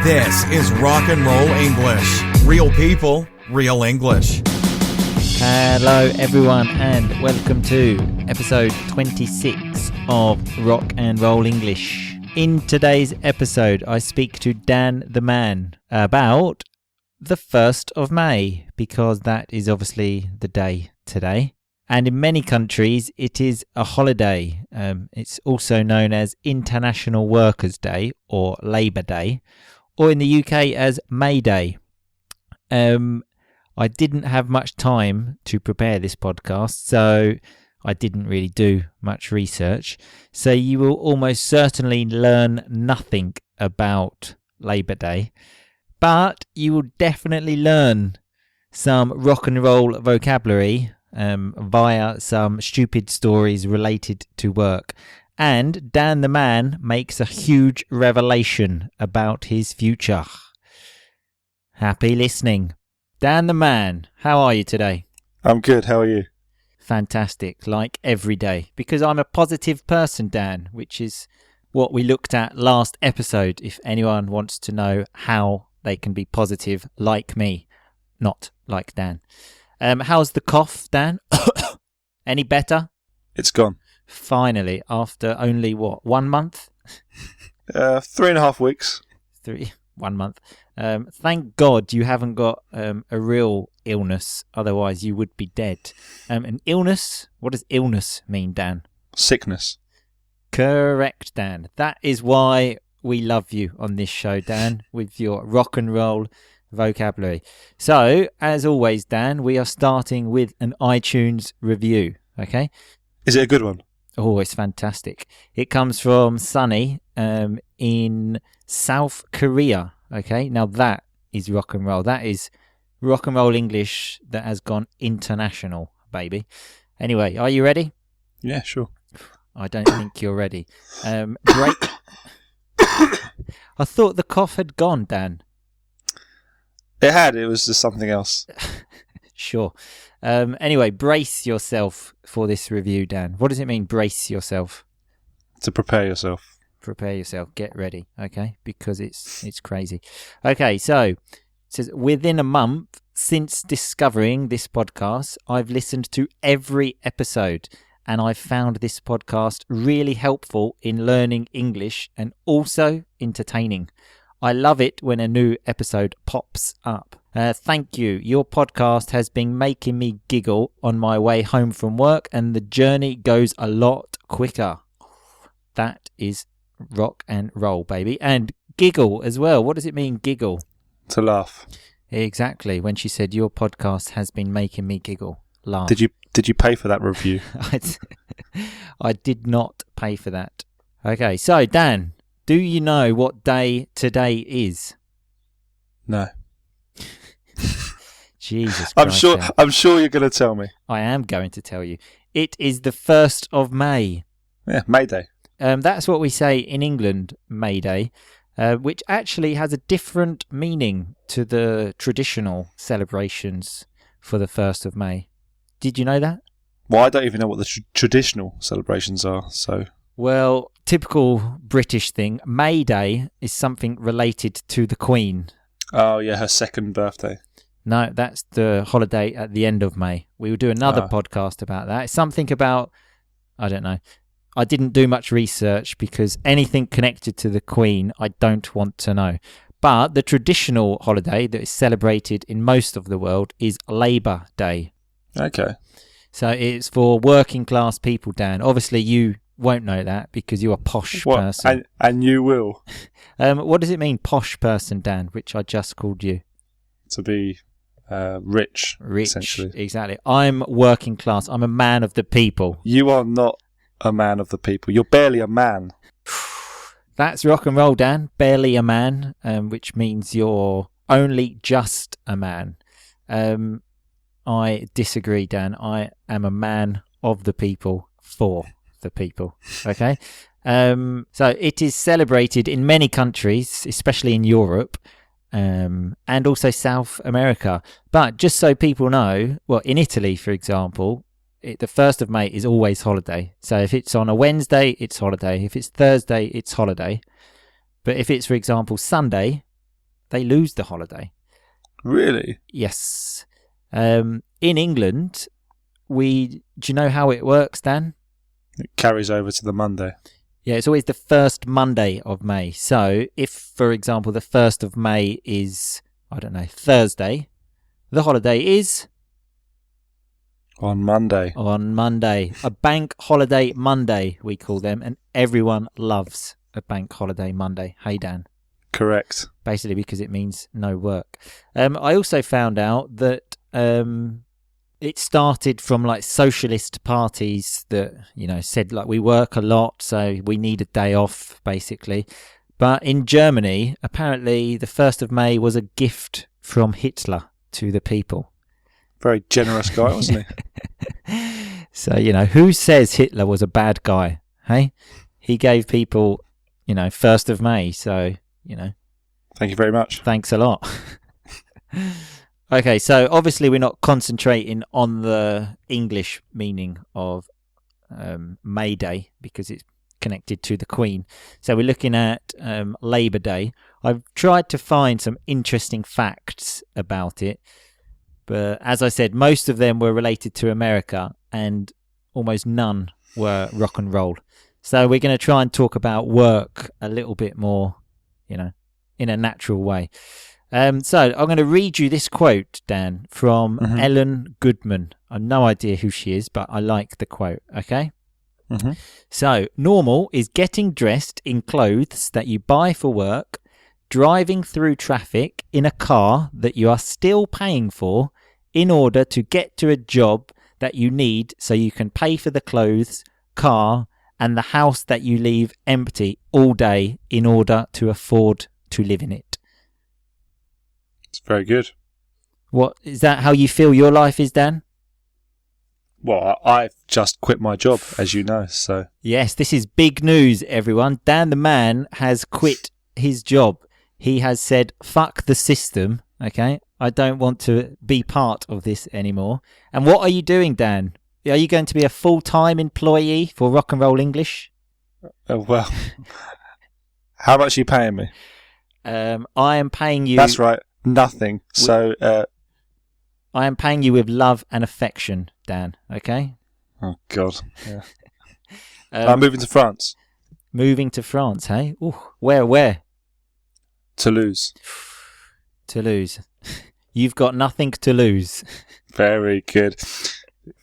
This is Rock and Roll English. Real people, real English. Hello everyone and welcome to episode 26 of Rock and Roll English. In today's episode I speak to Dan the Man about the 1st of May because that is obviously the day today. And in many countries it is a holiday. It's also known as International Workers' Day or Labour Day, or in the UK as May Day. I didn't have much time to prepare this podcast, so I didn't really do much research. So you will almost certainly learn nothing about Labour Day, but you will definitely learn some rock and roll vocabulary via some stupid stories related to work. And Dan the Man makes a huge revelation about his future. Happy listening. Dan the Man, how are you today? I'm good, how are you? Fantastic, like every day. Because I'm a positive person, Dan, which is what we looked at last episode, if anyone wants to know how they can be positive like me, not like Dan. How's the cough, Dan? Any better? It's gone. Finally, after only, 1 month? 3.5 weeks. 1 month. Thank God you haven't got a real illness, otherwise you would be dead. An illness? What does illness mean, Dan? Sickness. Correct, Dan. That is why we love you on this show, Dan, with your rock and roll vocabulary. So, as always, Dan, we are starting with an iTunes review, okay? Is it a good one? Oh, it's fantastic. It comes from Sunny in South Korea, okay? Now that is rock and roll. That is rock and roll English that has gone international, baby. Anyway, are you ready? Yeah, sure. I don't think you're ready. Break. I thought the cough had gone, Dan. It was just something else. Sure. Anyway, brace yourself for this review, Dan. What does it mean, brace yourself? To prepare yourself. Prepare yourself. Get ready, okay? Because it's crazy. Okay, so it says, within a month since discovering this podcast, I've listened to every episode and I've found this podcast really helpful in learning English and also entertaining. I love it when a new episode pops up. Thank you. Your podcast has been making me giggle on my way home from work and the journey goes a lot quicker. That is rock and roll, baby. And giggle as well. What does it mean, giggle? To laugh. Exactly. When she said, your podcast has been making me giggle. Laugh. Did you pay for that review? I did not pay for that. Okay, so Dan, do you know what day today is? No. Jesus Christ. I'm sure you're going to tell me. I am going to tell you. It is the 1st of May. Yeah, May Day. That's what we say in England, May Day, which actually has a different meaning to the traditional celebrations for the 1st of May. Did you know that? Well, I don't even know what the traditional celebrations are, so... Well, typical British thing, May Day is something related to the Queen. Oh, yeah, her 2nd birthday. No, that's the holiday at the end of May. We will do another podcast about that. It's something about, I don't know. I didn't do much research because anything connected to the Queen, I don't want to know. But the traditional holiday that is celebrated in most of the world is Labour Day. Okay. So it's for working class people, Dan. Obviously, you won't know that because you're a posh person. And you will. What does it mean, posh person, Dan, which I just called you? To be rich, essentially. Exactly. I'm working class. I'm a man of the people. You are not a man of the people. You're barely a man. That's rock and roll, Dan. Barely a man, which means you're only just a man. I disagree, Dan. I am a man of the people for the people. Okay? So it is celebrated in many countries, especially in Europe, and also South America. But just so people know, well, in Italy, for example, the 1st of May is always holiday. So if it's on a Wednesday, it's holiday. If it's Thursday, it's holiday. But if it's, for example, Sunday, they lose the holiday. Really? Yes. In England, do you know how it works, Dan? It carries over to the Monday. Yeah, it's always the first Monday of May. So if, for example, the 1st of May is, I don't know, Thursday, the holiday is... On Monday. On Monday. A bank holiday Monday, we call them, and everyone loves a bank holiday Monday. Hey, Dan. Correct. Basically because it means no work. I also found out that it started from like socialist parties that, said like we work a lot, so we need a day off, basically. But in Germany, apparently the 1st of May was a gift from Hitler to the people. Very generous guy, wasn't he? So, who says Hitler was a bad guy? Hey? He gave people, 1st of May, so, Thank you very much. Thanks a lot. Okay, so obviously we're not concentrating on the English meaning of May Day because it's connected to the Queen. So we're looking at Labour Day. I've tried to find some interesting facts about it, but as I said, most of them were related to America and almost none were rock and roll. So we're going to try and talk about work a little bit more, in a natural way. So I'm going to read you this quote, Dan, from Ellen Goodman. I've no idea who she is, but I like the quote, okay? So, normal is getting dressed in clothes that you buy for work, driving through traffic in a car that you are still paying for in order to get to a job that you need so you can pay for the clothes, car, and the house that you leave empty all day in order to afford to live in it. It's very good. What is that? How you feel your life is, Dan? Well, I've just quit my job, as you know. So yes, this is big news, everyone. Dan the man has quit his job. He has said, "Fuck the system." Okay, I don't want to be part of this anymore. And what are you doing, Dan? Are you going to be a full-time employee for Rock and Roll English? Well, how much are you paying me? I am paying you... That's right, nothing. So I am paying you with love and affection, Dan, okay? Oh, God. Yeah. I'm moving to France. Moving to France, hey? Ooh, where? Toulouse. Toulouse. You've got nothing to lose. Very good.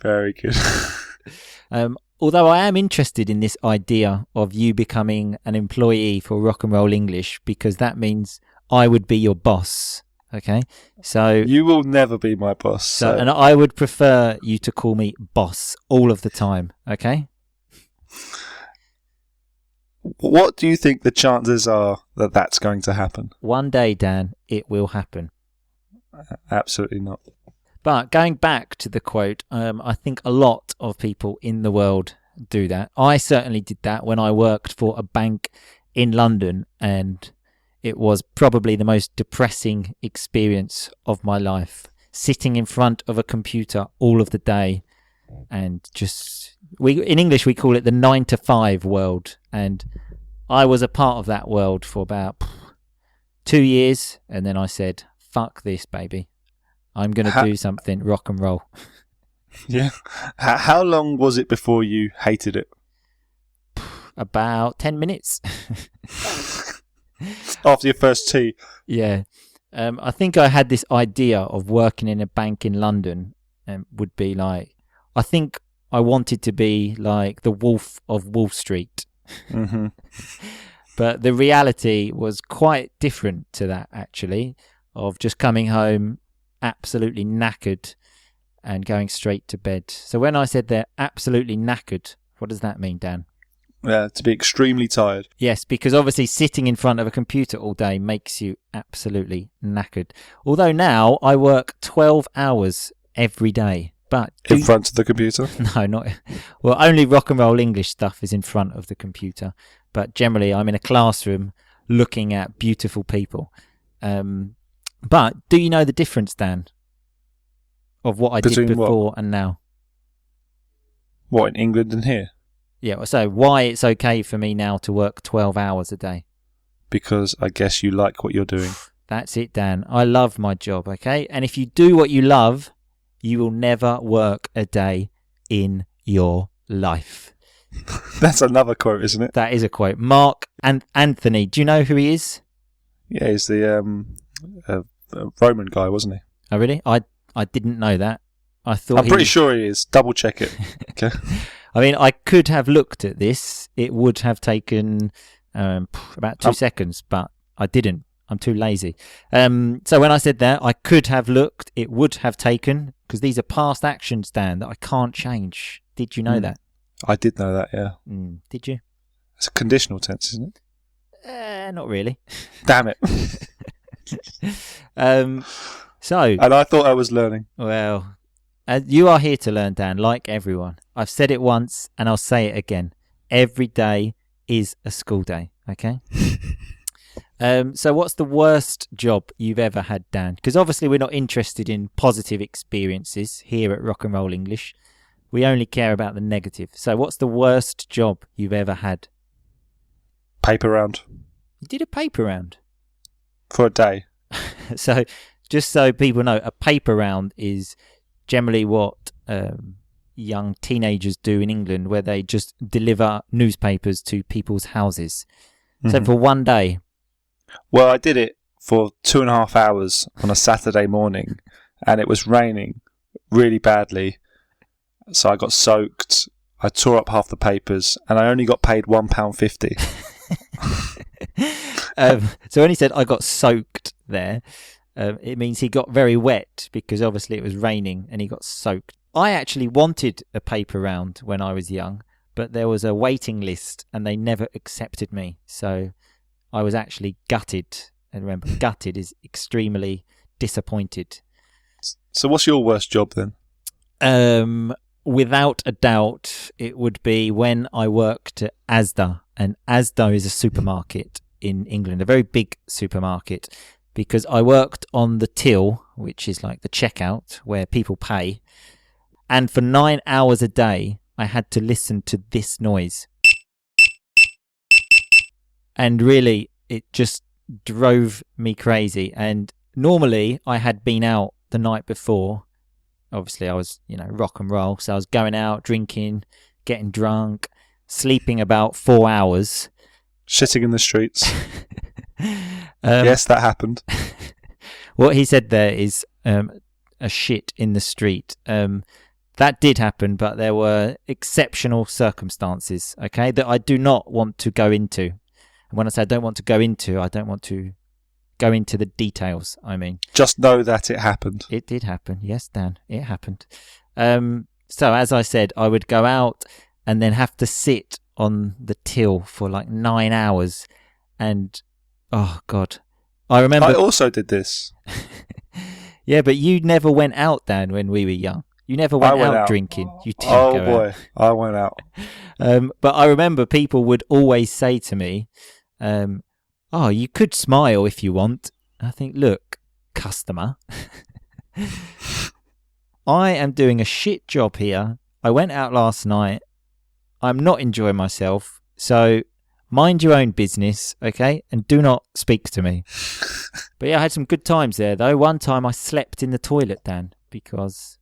Very good. Although I am interested in this idea of you becoming an employee for Rock and Roll English, because that means I would be your boss. Okay, so you will never be my boss. So, and I would prefer you to call me boss all of the time. Okay. What do you think the chances are that that's going to happen? One day, Dan, it will happen. Absolutely not. But going back to the quote, I think a lot of people in the world do that. I certainly did that when I worked for a bank in London, and it was probably the most depressing experience of my life. Sitting in front of a computer all of the day, and in English we call it the 9 to 5 world, and I was a part of that world for about 2 years, and then I said, "Fuck this, baby. I'm going to do something rock and roll." Yeah. How long was it before you hated it? About 10 minutes. After your first tea? Yeah. I think I had this idea of working in a bank in London and would be like, I think I wanted to be like the Wolf of Wall Street. Mm-hmm. But the reality was quite different to that, actually, of just coming home absolutely knackered and going straight to bed. So when I said they're absolutely knackered, what does that mean, Dan? To be extremely tired. Yes, because obviously sitting in front of a computer all day makes you absolutely knackered. Although now I work 12 hours every day. But in front of the computer? No, not... Well, only Rock and Roll English stuff is in front of the computer. But generally I'm in a classroom looking at beautiful people. But do you know the difference, Dan, of what I did before and now? What, in England and here? Yeah, so why it's okay for me now to work 12 hours a day? Because I guess you like what you're doing. That's it, Dan. I love my job, okay? And if you do what you love, you will never work a day in your life. That's another quote, isn't it? That is a quote. Mark and Anthony, do you know who he is? Yeah, he's the Roman guy, wasn't he? Oh, really? I didn't know that. I thought I'm pretty sure he is. Double check it. Okay. I mean, I could have looked at this. It would have taken about 2 seconds, but I didn't. I'm too lazy. So when I said that, I could have looked. It would have taken, because these are past actions, Dan, that I can't change. Did you know that? I did know that, yeah. Did you? It's a conditional tense, isn't it? Not really. Damn it. So, and I thought I was learning. Well, you are here to learn, Dan, like everyone. I've said it once and I'll say it again. Every day is a school day, okay? So what's the worst job you've ever had, Dan? Because obviously we're not interested in positive experiences here at Rock and Roll English. We only care about the negative. So what's the worst job you've ever had? Paper round. You did a paper round? For a day. So just so people know, a paper round is generally what young teenagers do in England, where they just deliver newspapers to people's houses. So for one day. Well, I did it for 2.5 hours on a Saturday morning, and it was raining really badly. So I got soaked. I tore up half the papers, and I only got paid £1.50. So when he said I got soaked there, it means he got very wet, because obviously it was raining and he got soaked. I actually wanted a paper round when I was young, but there was a waiting list and they never accepted me. So I was actually gutted. And remember, gutted is extremely disappointed. So what's your worst job then? Without a doubt, it would be when I worked at Asda. And Asda is a supermarket in England, a very big supermarket, because I worked on the till, which is like the checkout where people pay. And for 9 hours a day, I had to listen to this noise. And really, it just drove me crazy. And normally, I had been out the night before. Obviously, I was, rock and roll. So I was going out, drinking, getting drunk, sleeping about 4 hours. Shitting in the streets. Yes, that happened. What he said there is a shit in the street. That did happen, but there were exceptional circumstances, okay, that I do not want to go into. And when I say I don't want to go into, I don't want to go into the details, I mean. Just know that it happened. It did happen. Yes, Dan, it happened. So as I said, I would go out and then have to sit on the till for like 9 hours. And, oh, God. I remember... I also did this. Yeah, but you never went out, Dan, when we were young. You never went out drinking. You didn't go boy, out. I went out. But I remember people would always say to me, oh, you could smile if you want. I think, look, customer, I am doing a shit job here. I went out last night. I'm not enjoying myself. So mind your own business, okay? And do not speak to me. But yeah, I had some good times there, though. One time I slept in the toilet, Dan, because...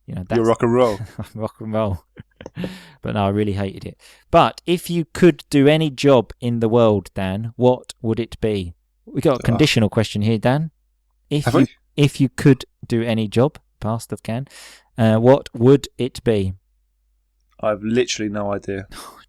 that's You're rock and roll. rock and roll. But no, I really hated it. But if you could do any job in the world, Dan, what would it be? We got a conditional question here, Dan. If you could do any job, past of can, what would it be? I've literally no idea. Oh,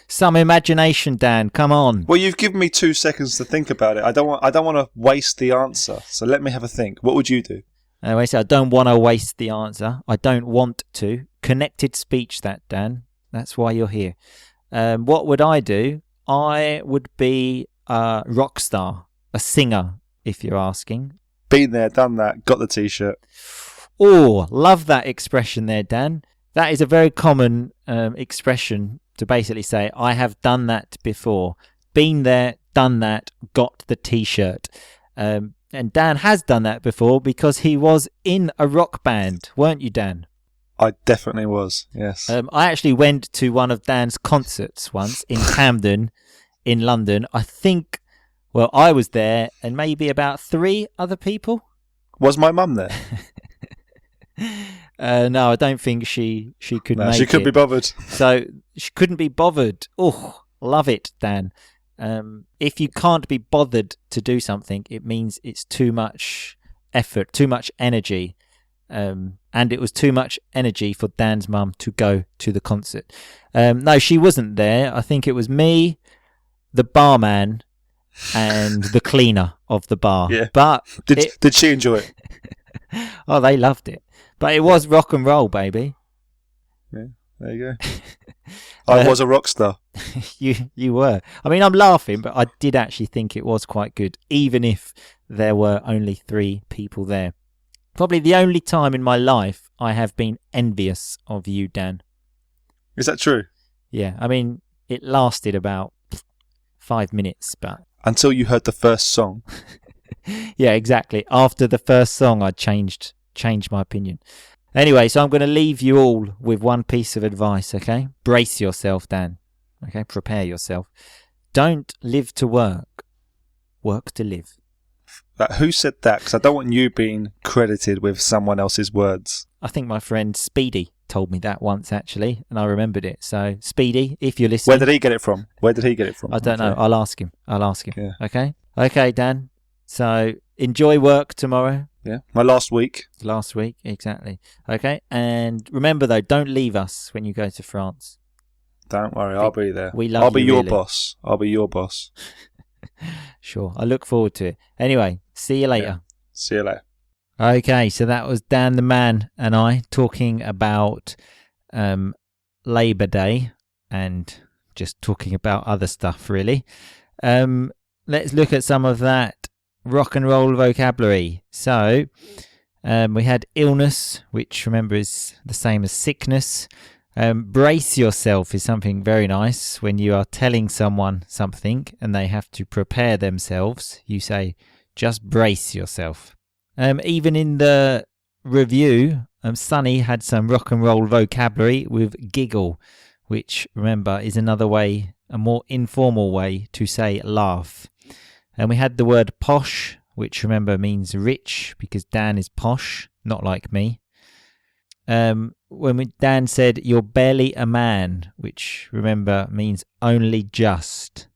some imagination, Dan. Come on. Well, you've given me 2 seconds to think about it. I don't want to waste the answer. So let me have a think. What would you do? Anyway, so I don't want to waste the answer. I don't want to. Connected speech, that, Dan. That's why you're here. What would I do? I would be a rock star, a singer, if you're asking. Been there, done that, got the T-shirt. Oh, love that expression there, Dan. That is a very common expression to basically say, I have done that before. Been there, done that, got the T-shirt. And Dan has done that before because he was in a rock band, weren't you, Dan? I definitely was, yes. I actually went to one of Dan's concerts once in Camden, in London. I think Well, I was there and maybe about 3 other people. Was my mum there? No, I don't think she could make it. She couldn't be bothered. So she couldn't be bothered. Oh, love it, Dan. If you can't be bothered to do something, it means it's too much effort, too much energy. And it was too much energy for Dan's mum to go to the concert. No, she wasn't there. I think it was me, the barman, and the cleaner of the bar. Yeah. But did she enjoy it? Oh, they loved it. But it was rock and roll, baby. Yeah, there you go. I was a rock star. You were. I mean, I'm laughing, but I did actually think it was quite good, even if there were only 3 people there. Probably the only time in my life I have been envious of you, Dan. Is that true? Yeah, I mean, it lasted about 5 minutes, but... Until you heard the first song. Yeah, exactly. After the first song, I changed my opinion. Anyway, so I'm going to leave you all with one piece of advice, okay? Brace yourself, Dan. Okay, prepare yourself. Don't live to work. Work to live. Who said that? Because I don't want you being credited with someone else's words. I think my friend Speedy told me that once, actually, and I remembered it. So, Speedy, if you're listening... Where did he get it from? I don't know. I'll ask him. Yeah. Okay? Okay, Dan. So, enjoy work tomorrow. Yeah, my last week. Last week, exactly. Okay, and remember, though, don't leave us when you go to France. Don't worry, I'll be there. We love I'll be you, your really. boss. I'll be your boss. Sure, I look forward to it. Anyway, see you later. Yeah. See you later. Okay, so that was Dan the Man and I talking about Labour Day and just talking about other stuff, really. Let's look at some of that rock and roll vocabulary. So, we had illness, which, remember, is the same as sickness. Brace yourself is something very nice. When you are telling someone something and they have to prepare themselves, you say, just brace yourself. Even in the review, Sunny had some rock and roll vocabulary with giggle, which, remember, is another way, a more informal way to say laugh. And we had the word posh, which, remember, means rich, because Dan is posh, not like me. When Dan said, you're barely a man, which, remember, means only just.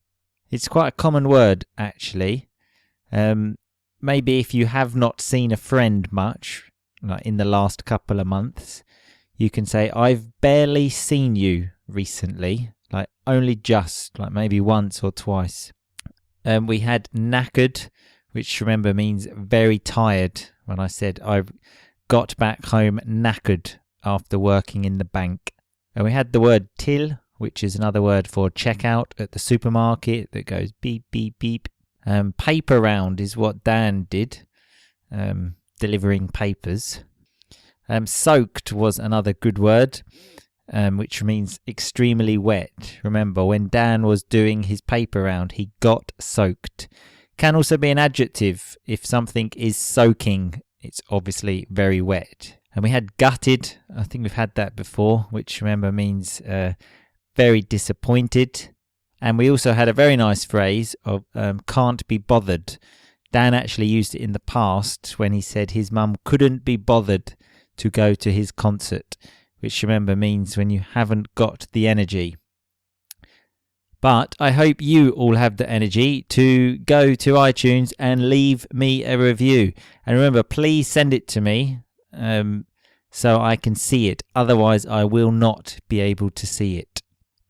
It's quite a common word, actually. Maybe if you have not seen a friend much, like in the last couple of months, you can say, I've barely seen you recently, like only just, like maybe once or twice. We had knackered, which, remember, means very tired. When I said I've got back home knackered after working in the bank. And we had the word till, which is another word for checkout at the supermarket that goes beep, beep, beep. Paper round is what Dan did, delivering papers. Soaked was another good word, which means extremely wet. Remember, when Dan was doing his paper round, he got soaked. Can also be an adjective. If something is soaking, it's obviously very wet. And we had gutted. I think we've had that before, which, remember, means very disappointed. And we also had a very nice phrase of can't be bothered. Dan actually used it in the past when he said his mum couldn't be bothered to go to his concert, which, remember, means when you haven't got the energy. But I hope you all have the energy to go to iTunes and leave me a review. And remember, please send it to me so I can see it. Otherwise, I will not be able to see it.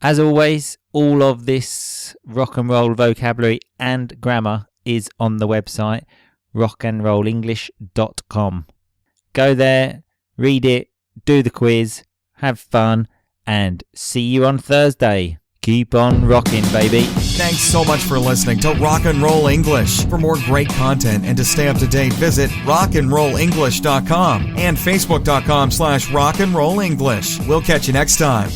As always, all of this rock and roll vocabulary and grammar is on the website rockandrollenglish.com. Go there, read it, do the quiz, have fun, and see you on Thursday. Keep on rocking, baby. Thanks so much for listening to Rock and Roll English. For more great content and to stay up to date, visit rockandrollenglish.com and facebook.com/rockandrollenglish. We'll catch you next time.